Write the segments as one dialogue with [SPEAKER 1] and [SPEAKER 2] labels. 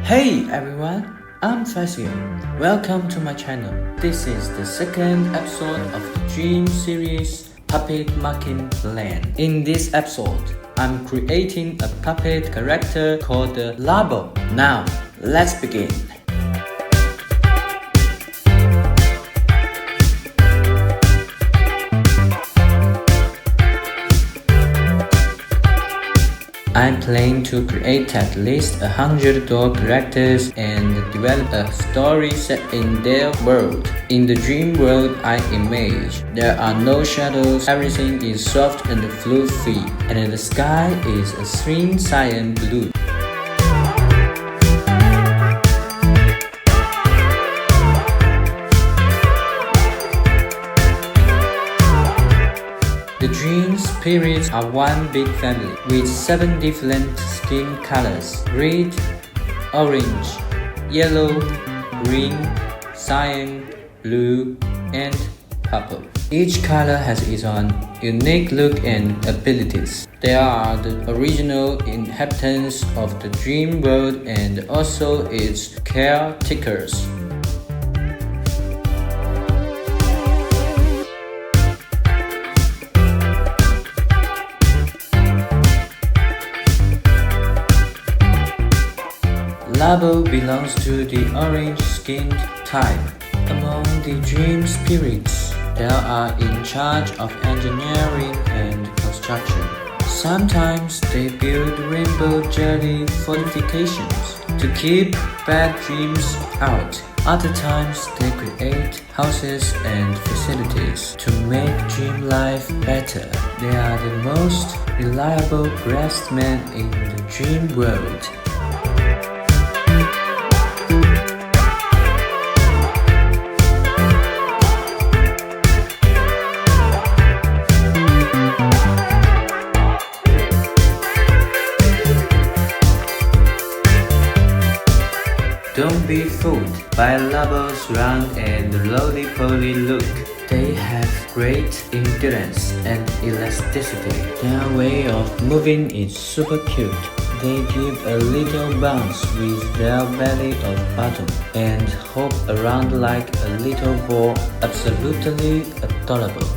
[SPEAKER 1] Hey everyone, I'm Faisal. Welcome to my channel. This is the second episode of the Dream series Puppet Making Land. In this episode, I'm creating a puppet character called the LABO. Now, let's begin. I'm planning to create at least 100 doll characters and develop a story set in their world. In the dream world I imagine, there are no shadows, everything is soft and fluffy, and the sky is a serene cyan blue. The Dream Sprites are one big family with 7 different skin colors: red, orange, yellow, green, cyan, blue, and purple. Each color has its own unique look and abilities. They are the original inhabitants of the dream world and also its caretakers. LABO belongs to the orange-skinned type. Among the Dream Sprites, they are in charge of engineering and construction. Sometimes they build rainbow jelly fortifications to keep bad dreams out. Other times they create houses and facilities to make dream life better. They are the most reliable craftsmen in the dream world. Don't be fooled by LABO's round and roly-poly look. They have great endurance and elasticity. Their way of moving is super cute. They give a little bounce with their belly or bottom and hop around like a little ball. Absolutely adorable.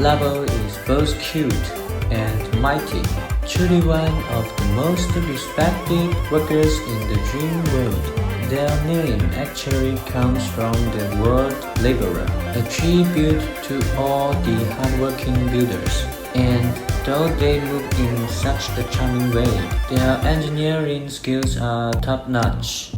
[SPEAKER 1] LABO is both cute and mighty, truly one of the most respected workers in the dream world. Their name actually comes from the word laborer, a tribute to all the hardworking builders. And though they move in such a charming way, their engineering skills are top-notch.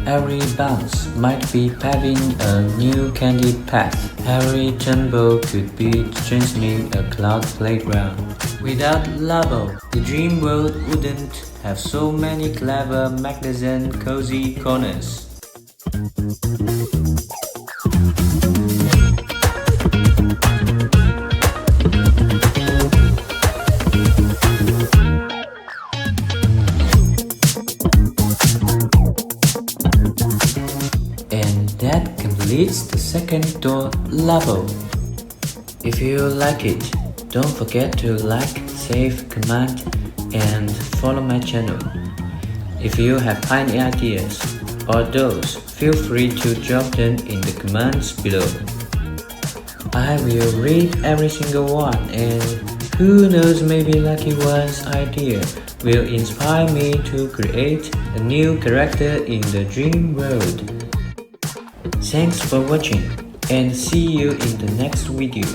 [SPEAKER 1] Every bounce might be paving a new candy path. Every tumble could be strengthening a cloud playground. Without LABO, the dream world wouldn't have so many clever, magnificent, cozy corners. And that completes the second door LABO. If you like it, don't forget to like, save, comment, and follow my channel. If you have any ideas or those, feel free to drop them in the comments below. I will read every single one, and who knows, maybe lucky one's idea will inspire me to create a new character in the dream world. Thanks for watching and see you in the next video.